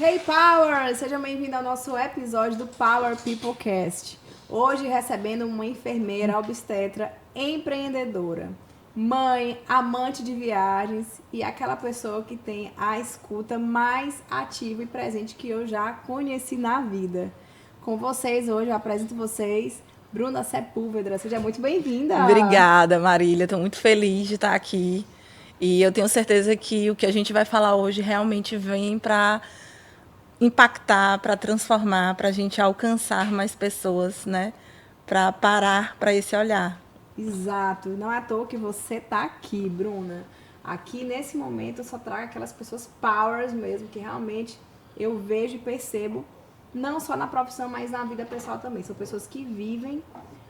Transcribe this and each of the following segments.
Hey Power! Seja bem-vindo ao nosso episódio do Power People Cast. Hoje recebendo uma enfermeira obstetra empreendedora, mãe, amante de viagens e aquela pessoa que tem a escuta mais ativa e presente que eu já conheci na vida. Com vocês hoje, eu apresento vocês Bruna Sepúlveda. Seja muito bem-vinda! Obrigada, Marília. Estou muito feliz de estar aqui. E eu tenho certeza que o que a gente vai falar hoje realmente vem para impactar, para transformar, para a gente alcançar mais pessoas, né? Para parar para esse olhar. Exato. Não é à toa que você tá aqui, Bruna. Aqui nesse momento eu só trago aquelas pessoas powers mesmo, que realmente eu vejo e percebo, não só na profissão, mas na vida pessoal também. São pessoas que vivem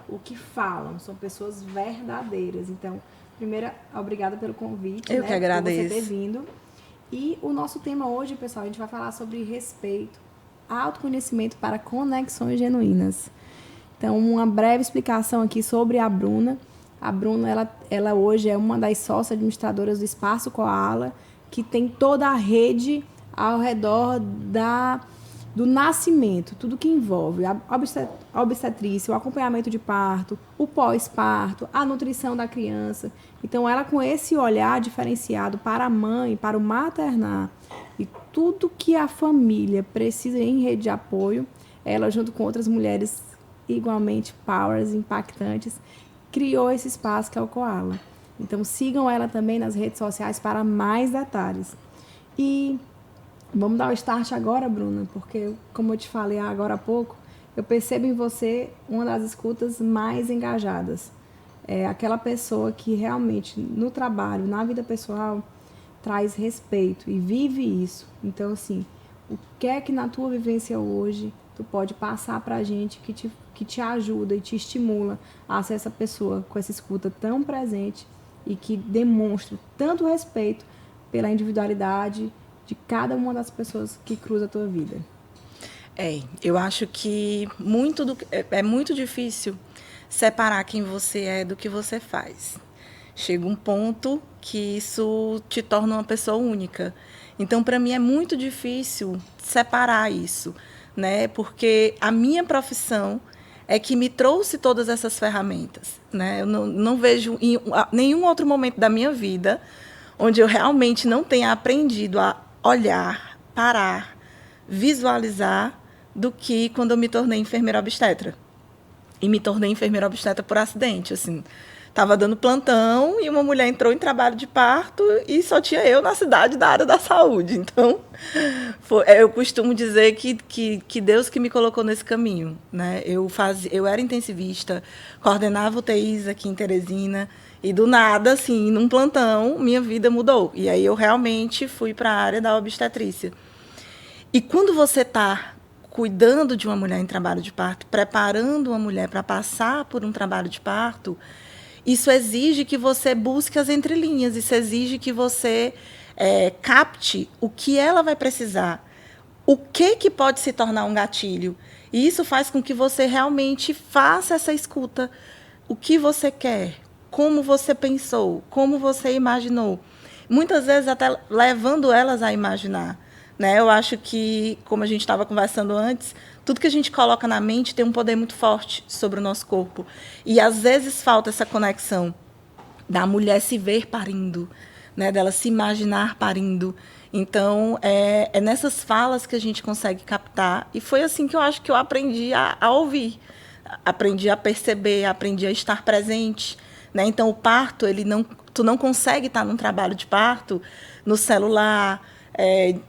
o que falam, são pessoas verdadeiras. Então, primeiro, obrigada pelo convite, Eu que né? Por você ter agradeço. vindo. E o nosso tema hoje, pessoal, a gente vai falar sobre respeito, autoconhecimento para conexões genuínas. Então, uma breve explicação aqui sobre a Bruna. A Bruna, ela hoje é uma das sócias administradoras do Espaço Koala, que tem toda a rede ao redor do nascimento, tudo que envolve a obstetrícia, o acompanhamento de parto, o pós-parto, a nutrição da criança. Então, ela com esse olhar diferenciado para a mãe, para o maternar e tudo que a família precisa em rede de apoio, ela junto com outras mulheres igualmente powers, impactantes, criou esse espaço que é o Koala. Então sigam ela também nas redes sociais para mais detalhes. E vamos dar o start agora, Bruna, porque como eu te falei agora há pouco, eu percebo em você uma das escutas mais engajadas. É aquela pessoa que realmente no trabalho, na vida pessoal, traz respeito e vive isso. Então, assim, o que é que na tua vivência hoje tu pode passar pra gente que te ajuda e te estimula a ser essa pessoa com essa escuta tão presente e que demonstra tanto respeito pela individualidade de cada uma das pessoas que cruza a tua vida? Eu acho que é muito difícil separar quem você é do que você faz. Chega um ponto que isso te torna uma pessoa única. Então, para mim, é muito difícil separar isso, né? Porque a minha profissão é que me trouxe todas essas ferramentas, né? Eu não vejo em nenhum outro momento da minha vida onde eu realmente não tenha aprendido a olhar, parar, visualizar do que quando eu me tornei enfermeira obstetra. E me tornei enfermeira obstetra por acidente, assim. Estava dando plantão e uma mulher entrou em trabalho de parto e só tinha eu na cidade da área da saúde. Então, eu costumo dizer que Deus que me colocou nesse caminho, né? Eu era intensivista, coordenava UTIs aqui em Teresina e do nada, assim, num plantão, minha vida mudou. E aí eu realmente fui para a área da obstetrícia. E quando você está cuidando de uma mulher em trabalho de parto, preparando uma mulher para passar por um trabalho de parto, isso exige que você busque as entrelinhas, isso exige que você capte o que ela vai precisar, o que pode se tornar um gatilho. E isso faz com que você realmente faça essa escuta. O que você quer, como você pensou, como você imaginou. Muitas vezes até levando elas a imaginar. Né? Eu acho que, como a gente estava conversando antes, tudo que a gente coloca na mente tem um poder muito forte sobre o nosso corpo. E, às vezes, falta essa conexão da mulher se ver parindo, né? Dela se imaginar parindo. Então, é nessas falas que a gente consegue captar. E foi assim que eu acho que eu aprendi a ouvir. Aprendi a perceber, aprendi a estar presente. Né? Então, o parto, tu não consegue estar num trabalho de parto no celular,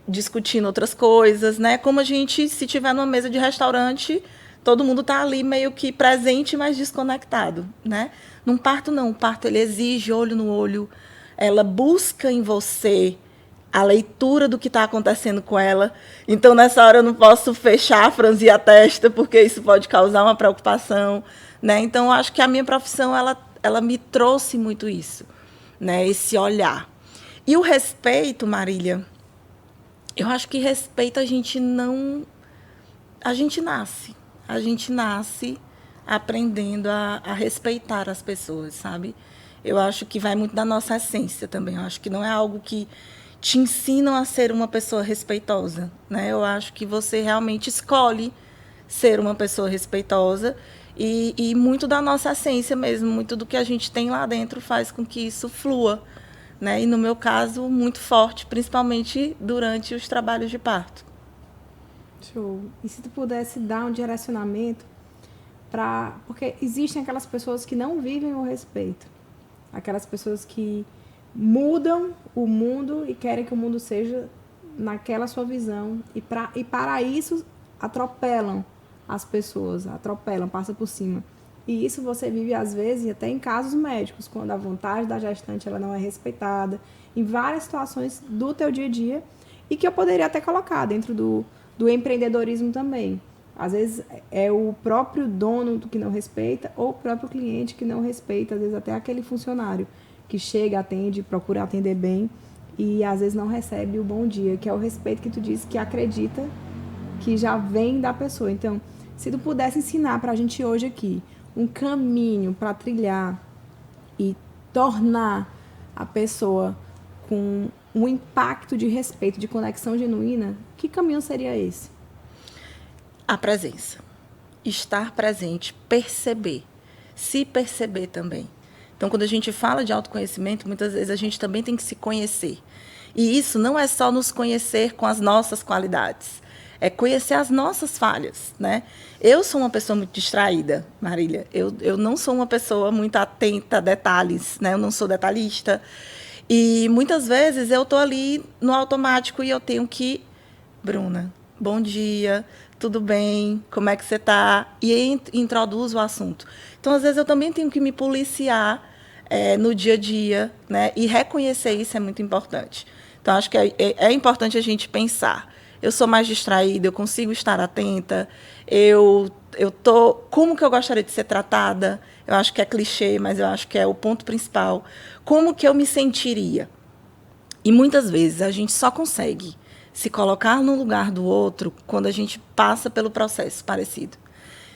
discutindo outras coisas, né? Como a gente, se tiver numa mesa de restaurante, todo mundo está ali meio que presente, mas desconectado, né? Num parto, não. O parto, ele exige olho no olho. Ela busca em você a leitura do que está acontecendo com ela. Então, nessa hora, eu não posso fechar, franzir a testa, porque isso pode causar uma preocupação, né? Então, eu acho que a minha profissão, ela me trouxe muito isso, né? Esse olhar. E o respeito, Marília, eu acho que respeito a gente não... A gente nasce. A gente nasce aprendendo a respeitar as pessoas, sabe? Eu acho que vai muito da nossa essência também. Eu acho que não é algo te ensinam a ser uma pessoa respeitosa, né? Eu acho que você realmente escolhe ser uma pessoa respeitosa e muito da nossa essência mesmo, muito do que a gente tem lá dentro faz com que isso flua, né? E no meu caso, muito forte, principalmente durante os trabalhos de parto. Show. E se tu pudesse dar um direcionamento para... Porque existem aquelas pessoas que não vivem o respeito. Aquelas pessoas que mudam o mundo e querem que o mundo seja naquela sua visão. E para isso, atropelam as pessoas. Atropelam, passam por cima. E isso você vive, às vezes, até em casos médicos, quando a vontade da gestante ela não é respeitada. Em várias situações do teu dia a dia. E que eu poderia até colocar dentro do empreendedorismo também. Às vezes é o próprio dono que não respeita ou o próprio cliente que não respeita, às vezes até aquele funcionário que chega, atende, procura atender bem e às vezes não recebe o bom dia, que é o respeito que tu disse que acredita que já vem da pessoa. Então, se tu pudesse ensinar pra gente hoje aqui um caminho para trilhar e tornar a pessoa com um impacto de respeito, de conexão genuína, que caminho seria esse? A presença. Estar presente, perceber. Se perceber também. Então, quando a gente fala de autoconhecimento, muitas vezes a gente também tem que se conhecer. E isso não é só nos conhecer com as nossas qualidades. É conhecer as nossas falhas, né? Eu sou uma pessoa muito distraída, Marília. Eu não sou uma pessoa muito atenta a detalhes, né? Eu não sou detalhista. E muitas vezes eu estou ali no automático e eu tenho que... Bruna, bom dia, tudo bem? Como é que você está? E introduzo o assunto. Então, às vezes, eu também tenho que me policiar no dia a dia, né? E reconhecer isso é muito importante. Então, acho que é importante a gente pensar. Eu sou mais distraída, eu consigo estar atenta, como que eu gostaria de ser tratada? Eu acho que é clichê, mas eu acho que é o ponto principal. Como que eu me sentiria? E muitas vezes a gente só consegue se colocar no lugar do outro quando a gente passa pelo processo parecido.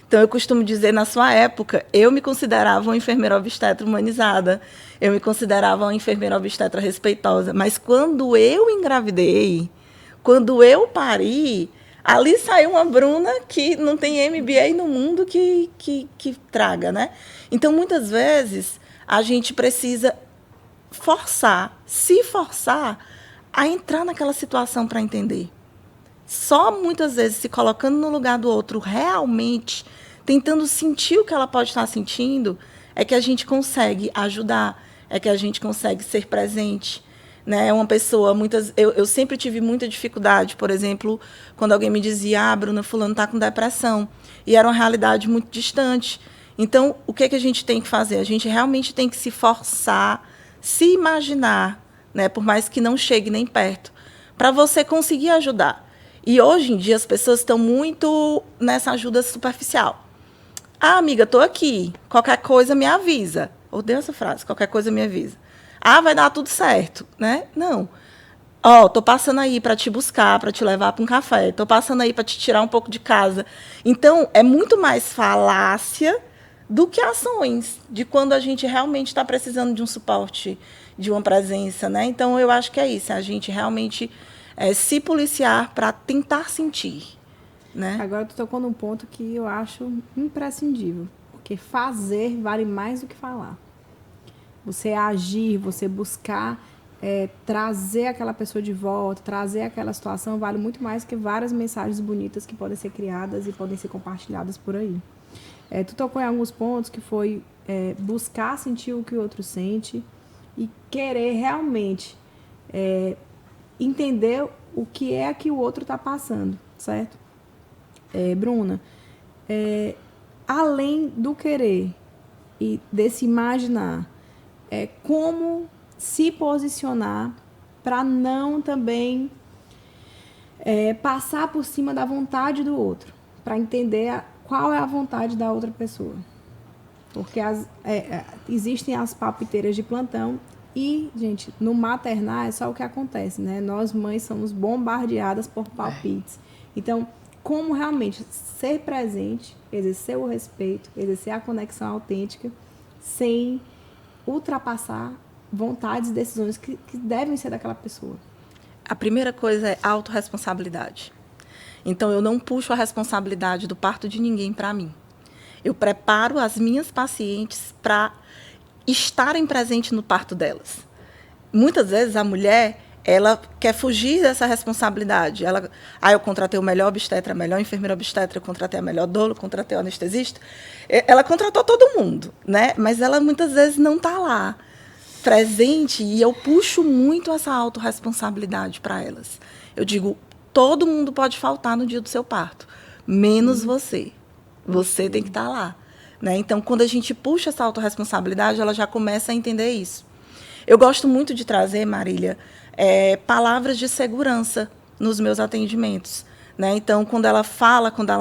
Então, eu costumo dizer, na sua época, eu me considerava uma enfermeira obstetra humanizada, eu me considerava uma enfermeira obstetra respeitosa, mas quando eu engravidei, quando eu pari, ali saiu uma Bruna que não tem MBA no mundo que traga, né? Então, muitas vezes, a gente precisa se forçar a entrar naquela situação para entender. Só muitas vezes se colocando no lugar do outro, realmente tentando sentir o que ela pode estar sentindo, é que a gente consegue ajudar, é que a gente consegue ser presente. Né? Uma pessoa, eu sempre tive muita dificuldade, por exemplo, quando alguém me dizia, Bruna, fulano está com depressão, e era uma realidade muito distante. Então, o que a gente tem que fazer? A gente realmente tem que se forçar, se imaginar, né, por mais que não chegue nem perto, para você conseguir ajudar. E hoje em dia as pessoas estão muito nessa ajuda superficial. Ah, amiga, estou aqui. Qualquer coisa me avisa. Odeio essa frase. Qualquer coisa me avisa. Ah, vai dar tudo certo, né? Não. Ó, tô passando aí para te buscar, para te levar para um café. Tô passando aí para te tirar um pouco de casa. Então, é muito mais falácia do que ações, de quando a gente realmente está precisando de um suporte, de uma presença, né? Então, eu acho que é isso, a gente realmente se policiar para tentar sentir, né? Agora tu tocou num ponto que eu acho imprescindível, porque fazer vale mais do que falar. Você agir, você buscar trazer aquela pessoa de volta, trazer aquela situação, vale muito mais que várias mensagens bonitas que podem ser criadas e podem ser compartilhadas por aí. Tu tocou em alguns pontos que foi buscar sentir o que o outro sente e querer realmente entender o que é que o outro está passando, certo? Bruna, além do querer e desse imaginar, como se posicionar para não também passar por cima da vontade do outro, para entender qual é a vontade da outra pessoa. Porque existem as palpiteiras de plantão e, gente, no maternar é só o que acontece, né? Nós, mães, somos bombardeadas por palpites. Então, como realmente ser presente, exercer o respeito, exercer a conexão autêntica, sem ultrapassar vontades e decisões que devem ser daquela pessoa. A primeira coisa é autorresponsabilidade. Então, eu não puxo a responsabilidade do parto de ninguém para mim. Eu preparo as minhas pacientes para estarem presentes no parto delas. Muitas vezes a mulher, ela quer fugir dessa responsabilidade. Eu contratei o melhor obstetra, a melhor enfermeira obstetra, eu contratei a melhor doula, contratei o anestesista. Ela contratou todo mundo, né? Mas ela muitas vezes não está lá, presente, e eu puxo muito essa autorresponsabilidade para elas. Eu digo, todo mundo pode faltar no dia do seu parto, menos você. Você tem que estar lá. Né? Então, quando a gente puxa essa autorresponsabilidade, ela já começa a entender isso. Eu gosto muito de trazer, Marília, palavras de segurança nos meus atendimentos. Né? Então, quando ela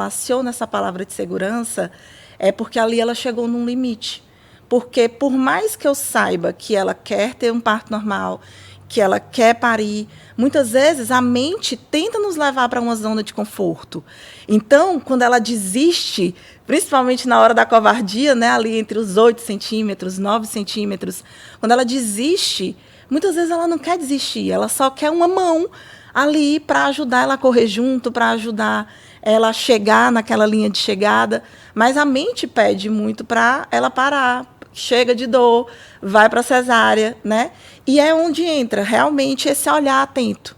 aciona essa palavra de segurança, é porque ali ela chegou num limite. Porque, por mais que eu saiba que ela quer ter um parto normal, que ela quer parir, muitas vezes a mente tenta nos levar para uma zona de conforto. Então, quando ela desiste, principalmente na hora da covardia, né, ali entre os 8 centímetros, 9 centímetros, quando ela desiste, muitas vezes ela não quer desistir, ela só quer uma mão ali para ajudar ela a correr junto, para ajudar ela a chegar naquela linha de chegada, mas a mente pede muito para ela parar, chega de dor, vai para a cesárea, né? E é onde entra realmente esse olhar atento.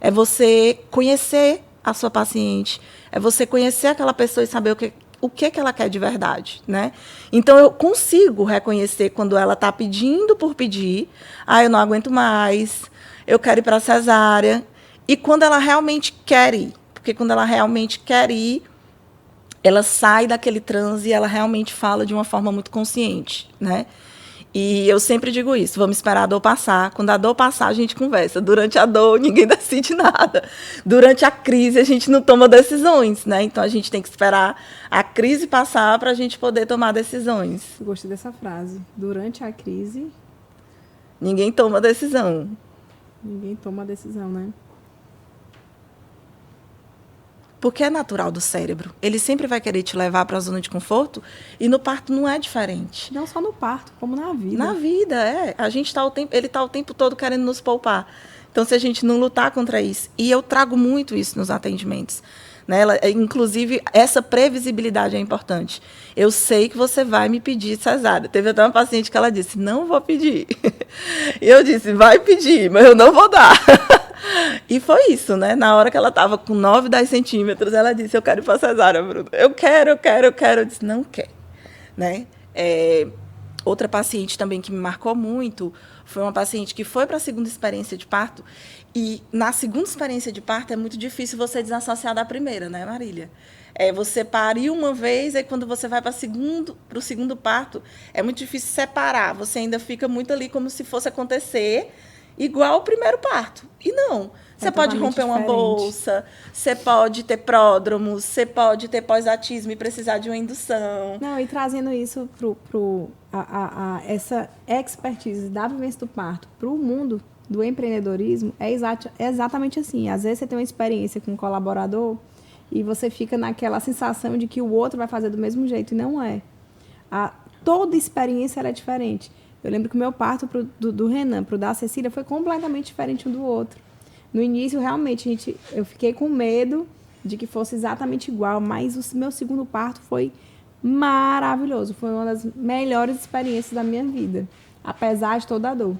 É você conhecer a sua paciente, é você conhecer aquela pessoa e saber o que ela quer de verdade, né? Então, eu consigo reconhecer quando ela está pedindo por pedir, eu não aguento mais, eu quero ir para a cesárea, e quando ela realmente quer ir, porque quando ela realmente quer ir, ela sai daquele transe e ela realmente fala de uma forma muito consciente, né? E eu sempre digo isso, vamos esperar a dor passar. Quando a dor passar, a gente conversa. Durante a dor, ninguém decide nada. Durante a crise, a gente não toma decisões, né? Então, a gente tem que esperar a crise passar para a gente poder tomar decisões. Eu gostei dessa frase. Durante a crise... ninguém toma decisão. Ninguém toma decisão, né? Porque é natural do cérebro. Ele sempre vai querer te levar para a zona de conforto e no parto não é diferente. Não só no parto, como na vida. Na vida, A gente ele está o tempo todo querendo nos poupar. Então, se a gente não lutar contra isso... E eu trago muito isso nos atendimentos. Né? Inclusive, essa previsibilidade é importante. Eu sei que você vai me pedir cesárea. Teve até uma paciente que ela disse, não vou pedir. E eu disse, vai pedir, mas eu não vou dar. E foi isso, né? Na hora que ela estava com 9, 10 centímetros, ela disse, eu quero ir para a cesárea, Bruna. Eu quero. Eu disse, não quer. Né? Outra paciente também que me marcou muito foi uma paciente que foi para a segunda experiência de parto. E na segunda experiência de parto é muito difícil você desassociar da primeira, né, Marília? Você pariu uma vez, aí quando você vai para o segundo parto, é muito difícil separar. Você ainda fica muito ali como se fosse acontecer igual o primeiro parto. E não. Você pode romper uma bolsa, você pode ter pródromos, você pode ter pós-atismo e precisar de uma indução. Não, e trazendo isso essa expertise da vivência do parto para o mundo do empreendedorismo, é exatamente assim. Às vezes você tem uma experiência com um colaborador e você fica naquela sensação de que o outro vai fazer do mesmo jeito, e não é. Toda experiência era diferente. Eu lembro que o meu parto do Renan para o da Cecília foi completamente diferente um do outro. No início, realmente, eu fiquei com medo de que fosse exatamente igual, mas o meu segundo parto foi maravilhoso. Foi uma das melhores experiências da minha vida, apesar de toda a dor.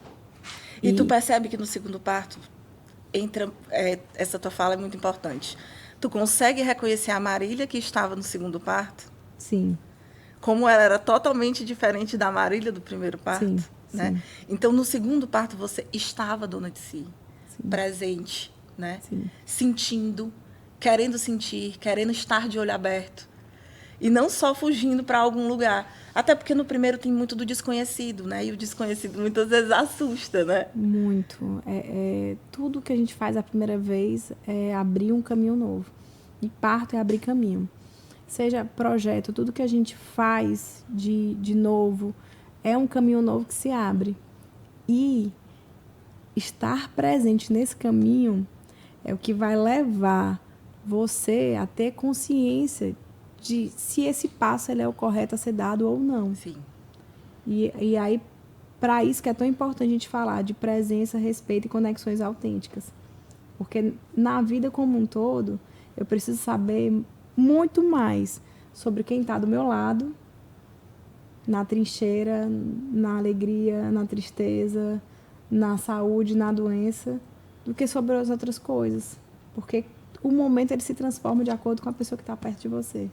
E tu percebe que no segundo parto, essa tua fala é muito importante. Tu consegue reconhecer a Marília que estava no segundo parto? Sim. Como ela era totalmente diferente da Marília do primeiro parto, sim, né? Sim. Então, no segundo parto, você estava dona de si, sim, presente, né? Sim. Sentindo, querendo estar de olho aberto. E não só fugindo para algum lugar. Até porque no primeiro tem muito do desconhecido, né? E o desconhecido muitas vezes assusta, né? Muito. Tudo que a gente faz a primeira vez é abrir um caminho novo. E parto é abrir caminho. Seja projeto, tudo que a gente faz de novo, é um caminho novo que se abre. E estar presente nesse caminho é o que vai levar você a ter consciência de se esse passo ele é o correto a ser dado ou não. Sim. E aí, para isso que é tão importante a gente falar de presença, respeito e conexões autênticas. Porque na vida como um todo, eu preciso saber muito mais sobre quem está do meu lado, na trincheira, na alegria, na tristeza, na saúde, na doença, do que sobre as outras coisas. Porque o momento ele se transforma de acordo com a pessoa que está perto de você.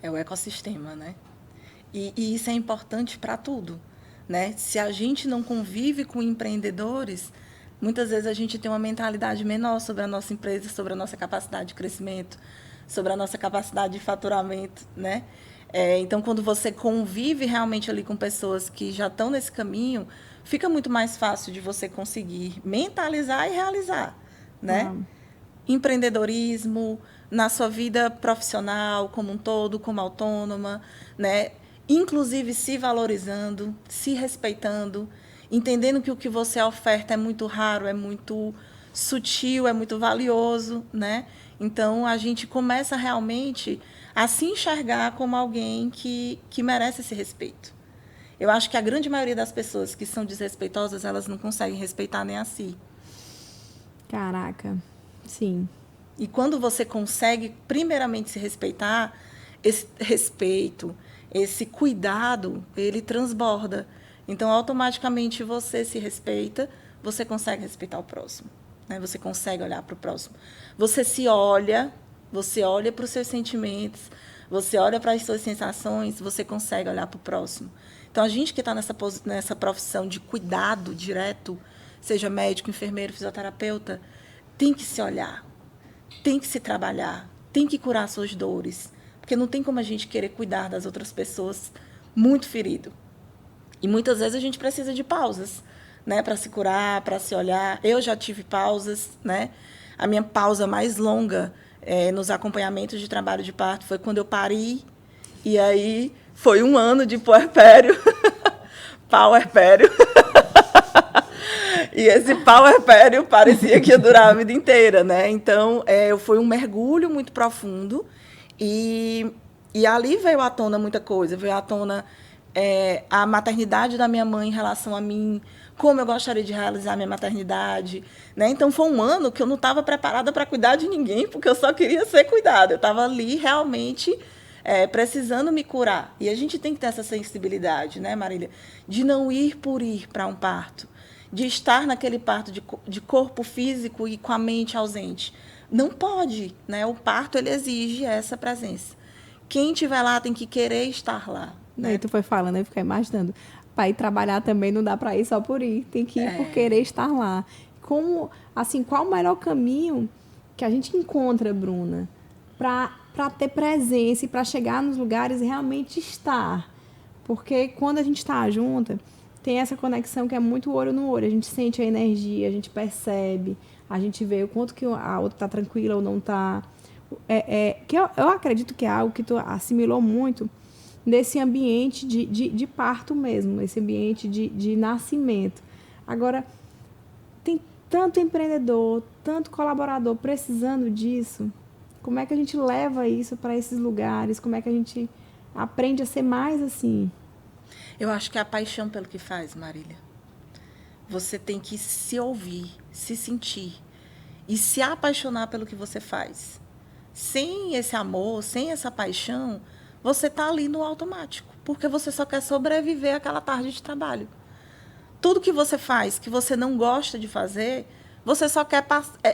É o ecossistema, né? E isso é importante para tudo, né? Se a gente não convive com empreendedores, muitas vezes a gente tem uma mentalidade menor sobre a nossa empresa, sobre a nossa capacidade de crescimento, sobre a nossa capacidade de faturamento, né? Então, quando você convive realmente ali com pessoas que já estão nesse caminho, fica muito mais fácil de você conseguir mentalizar e realizar, né? Empreendedorismo, na sua vida profissional como um todo, como autônoma, né? Inclusive se valorizando, se respeitando, entendendo que o que você oferta é muito raro, é muito sutil, é muito valioso, né? Então, a gente começa realmente a se enxergar como alguém que merece esse respeito. Eu acho que a grande maioria das pessoas que são desrespeitosas, elas não conseguem respeitar nem a si. Caraca, sim. E quando você consegue, primeiramente, se respeitar, esse respeito, esse cuidado, ele transborda. Então, automaticamente, você se respeita, você consegue respeitar o próximo, né? Você consegue olhar para o próximo. Você olha para os seus sentimentos, você olha para as suas sensações, você consegue olhar para o próximo. Então, a gente que está nessa profissão de cuidado direto, seja médico, enfermeiro, fisioterapeuta, tem que se olhar, tem que se trabalhar, tem que curar suas dores, porque não tem como a gente querer cuidar das outras pessoas muito ferido. E muitas vezes a gente precisa de pausas, né, para se curar, para se olhar. Eu já tive pausas, né? A minha pausa mais longa nos acompanhamentos de trabalho de parto foi quando eu pari, e aí foi 1 ano de puerpério, pauerpério. E esse puerpério parecia que ia durar a vida inteira, né? Então, foi um mergulho muito profundo e ali veio à tona muita coisa. Veio à tona a maternidade da minha mãe em relação a mim, como eu gostaria de realizar a minha maternidade, né? Então, foi 1 ano que eu não estava preparada para cuidar de ninguém, porque eu só queria ser cuidada. Eu estava ali realmente precisando me curar. E a gente tem que ter essa sensibilidade, né, Marília? De não ir por ir para um parto, de estar naquele parto de corpo físico e com a mente ausente. Não pode, né? O parto, ele exige essa presença. Quem estiver lá tem que querer estar lá. Né? E tu foi falando, eu fiquei imaginando. Para ir trabalhar também não dá para ir só por ir. Tem que ir por querer estar lá. Como, assim, qual o melhor caminho que a gente encontra, Bruna, para ter presença e para chegar nos lugares e realmente estar? Porque quando a gente está junta, tem essa conexão que é muito olho no olho. A gente sente a energia, a gente percebe, a gente vê o quanto que a outra está tranquila ou não está. Que eu acredito que é algo que tu assimilou muito desse ambiente de parto mesmo, esse ambiente de nascimento. Agora, tem tanto empreendedor, tanto colaborador precisando disso. Como é que a gente leva isso para esses lugares? Como é que a gente aprende a ser mais assim? Eu acho que é a paixão pelo que faz, Marília. Você tem que se ouvir, se sentir e se apaixonar pelo que você faz. Sem esse amor, sem essa paixão, você está ali no automático, porque você só quer sobreviver àquela tarde de trabalho. Tudo que você faz, que você não gosta de fazer, você só quer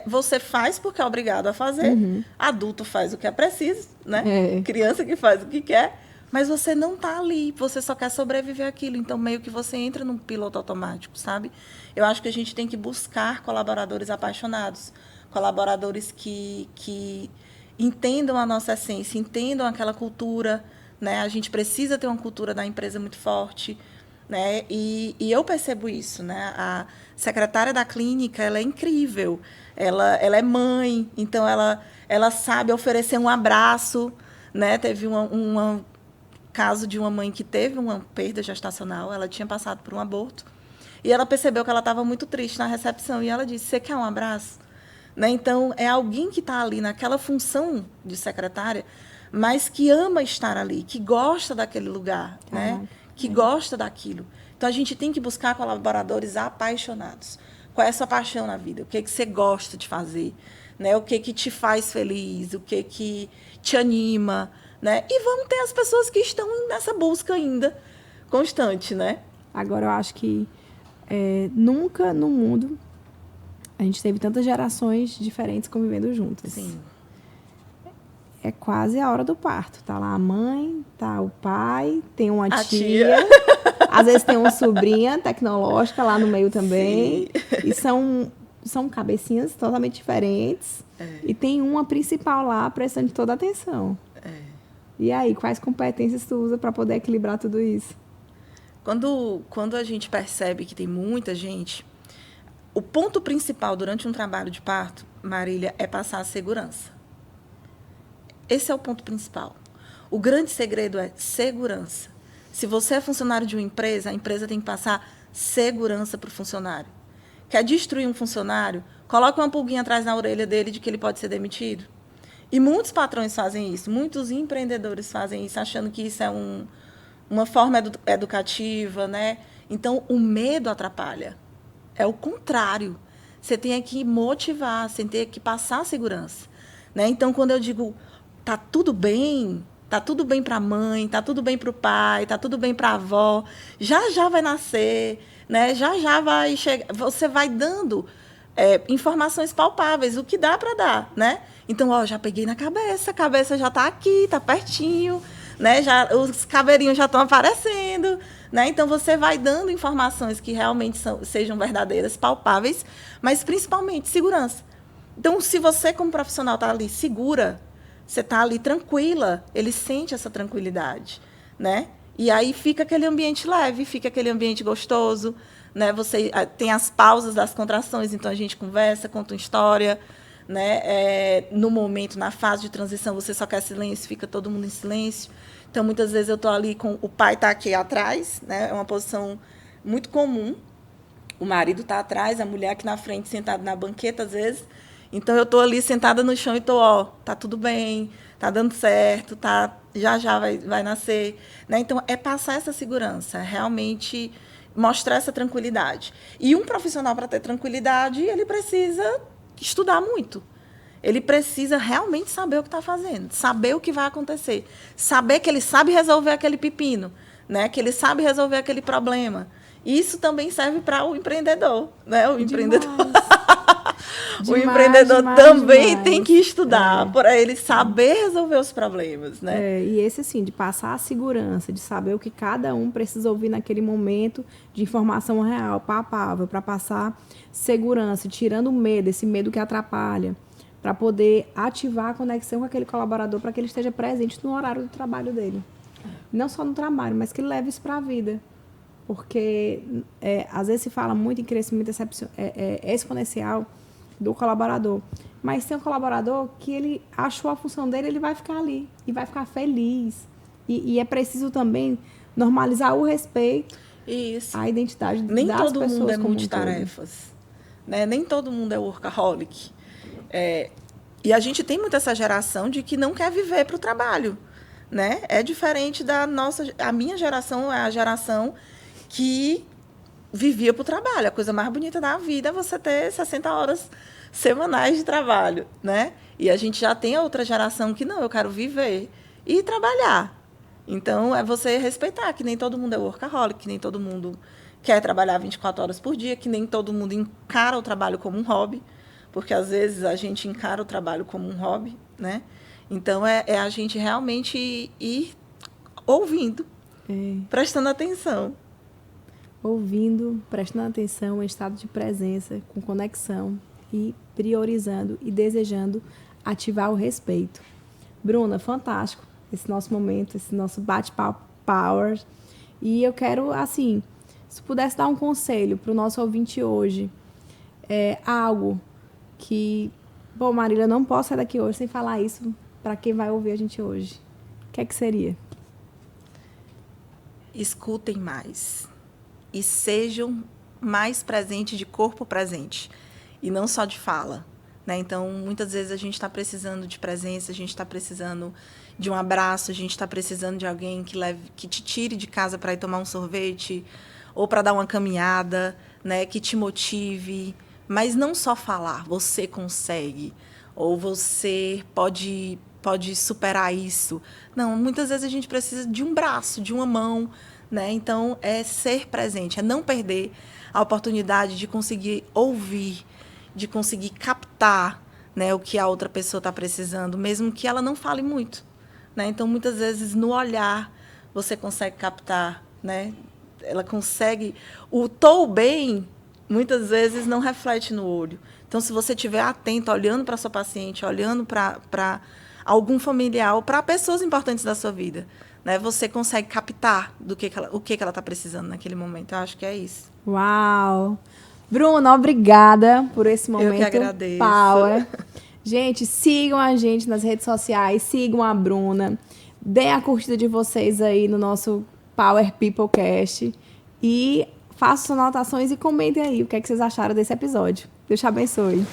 você faz porque é obrigado a fazer. Uhum. Adulto faz o que é preciso, né? Criança que faz o que quer, mas você não está ali, você só quer sobreviver àquilo. Então, meio que você entra num piloto automático, sabe? Eu acho que a gente tem que buscar colaboradores apaixonados, colaboradores que entendam a nossa essência, entendam aquela cultura, né? A gente precisa ter uma cultura da empresa muito forte, né? E eu percebo isso, né? A secretária da clínica, ela é incrível, ela é mãe, então ela sabe oferecer um abraço, né? Teve um caso de uma mãe que teve uma perda gestacional, ela tinha passado por um aborto, e ela percebeu que ela estava muito triste na recepção, e ela disse: "Você quer um abraço?" Né? Então, é alguém que está ali naquela função de secretária, mas que ama estar ali, que gosta daquele lugar, né? Que gosta daquilo. Então, a gente tem que buscar colaboradores apaixonados. Qual é a sua paixão na vida? O que você gosta de fazer? Né? O que te faz feliz? O que te anima? Né? E vamos ter as pessoas que estão nessa busca ainda constante, né? Agora, eu acho que nunca no mundo a gente teve tantas gerações diferentes convivendo juntas. Sim. É quase a hora do parto. Tá lá a mãe, tá o pai, tem uma tia. Às vezes tem uma sobrinha tecnológica lá no meio também. Sim. E são cabecinhas totalmente diferentes. E tem uma principal lá prestando toda a atenção. E aí, quais competências tu usa para poder equilibrar tudo isso? Quando a gente percebe que tem muita gente, o ponto principal durante um trabalho de parto, Marília, é passar a segurança. Esse é o ponto principal. O grande segredo é segurança. Se você é funcionário de uma empresa, a empresa tem que passar segurança para o funcionário. Quer destruir um funcionário? Coloca uma pulguinha atrás na orelha dele de que ele pode ser demitido. E muitos patrões fazem isso, muitos empreendedores fazem isso, achando que isso é uma forma educativa, né? Então, o medo atrapalha. É o contrário. Você tem que motivar, você tem que passar a segurança. Né? Então, quando eu digo, tá tudo bem para a mãe, tá tudo bem para o pai, tá tudo bem para a avó, já vai nascer, né? Já vai chegar. Você vai dando informações palpáveis, o que dá para dar, né? Então, já peguei na cabeça, a cabeça já está aqui, está pertinho, né? Os caveirinhos já estão aparecendo, né? Então, você vai dando informações que realmente sejam verdadeiras, palpáveis, mas principalmente segurança. Então, se você, como profissional, está ali segura, você está ali tranquila, ele sente essa tranquilidade, né? E aí fica aquele ambiente leve, fica aquele ambiente gostoso, né? Você tem as pausas das contrações, então a gente conversa, conta uma história, né? No momento, na fase de transição, você só quer silêncio, fica todo mundo em silêncio. Então, muitas vezes eu estou ali com o pai está aqui atrás, né? É uma posição muito comum. O marido está atrás, a mulher aqui na frente, sentada na banqueta, às vezes. Então, eu estou ali sentada no chão e estou, tá tudo bem, tá dando certo, já vai nascer. Né? Então, é passar essa segurança, realmente mostrar essa tranquilidade. E um profissional, para ter tranquilidade, ele precisa estudar muito. Ele precisa realmente saber o que está fazendo, saber o que vai acontecer, saber que ele sabe resolver aquele pepino, né? Que ele sabe resolver aquele problema. Isso também serve para o empreendedor, né? O empreendedor, o empreendedor também tem que estudar para ele saber resolver os problemas, né? E esse assim, de passar a segurança, de saber o que cada um precisa ouvir naquele momento, de informação real, palpável, para passar segurança, tirando o medo, esse medo que atrapalha, para poder ativar a conexão com aquele colaborador, para que ele esteja presente no horário do trabalho dele. Não só no trabalho, mas que ele leve isso para a vida. Porque, às vezes, se fala muito em crescimento exponencial do colaborador. Mas tem um colaborador que ele achou a função dele, ele vai ficar ali. E vai ficar feliz. E é preciso também normalizar o respeito, isso, a identidade das pessoas. Nem todo mundo é multitarefas. Né? Nem todo mundo é workaholic. E a gente tem muito essa geração de que não quer viver para o trabalho, né? É diferente da nossa... A minha geração é a geração que vivia para o trabalho. A coisa mais bonita da vida é você ter 60 horas semanais de trabalho, né? E a gente já tem a outra geração que não, eu quero viver e trabalhar. Então, é você respeitar que nem todo mundo é workaholic, que nem todo mundo quer trabalhar 24 horas por dia, que nem todo mundo encara o trabalho como um hobby, porque, às vezes, a gente encara o trabalho como um hobby, né? Então, é a gente realmente ir ouvindo, prestando atenção. Ouvindo, prestando atenção, em estado de presença, com conexão e priorizando e desejando ativar o respeito. Bruna, fantástico esse nosso momento, esse nosso bate-papo power. E eu quero, assim, se pudesse dar um conselho para o nosso ouvinte hoje, algo que, bom, Marília, eu não posso sair daqui hoje sem falar isso para quem vai ouvir a gente hoje. O que é que seria? Escutem mais e sejam mais presentes, de corpo presente, e não só de fala. Né? Então, muitas vezes a gente está precisando de presença, a gente está precisando de um abraço, a gente está precisando de alguém que te tire de casa para ir tomar um sorvete ou para dar uma caminhada, né? Que te motive, Mas não só falar, você consegue, ou você pode superar isso. Não, muitas vezes a gente precisa de um braço, de uma mão, né? Então, é ser presente, é não perder a oportunidade de conseguir ouvir, de conseguir captar, né, o que a outra pessoa está precisando, mesmo que ela não fale muito, né? Então, muitas vezes, no olhar, você consegue captar, né? Ela consegue... O tô bem, muitas vezes, não reflete no olho. Então, se você estiver atento, olhando para a sua paciente, olhando para algum familiar ou para pessoas importantes da sua vida, né, você consegue captar o que ela está precisando naquele momento. Eu acho que é isso. Uau! Bruna, obrigada por esse momento. Eu que agradeço. Power. Gente, sigam a gente nas redes sociais, sigam a Bruna, deem a curtida de vocês aí no nosso Power People Cast e façam suas anotações e comentem aí o que é que vocês acharam desse episódio. Deus te abençoe.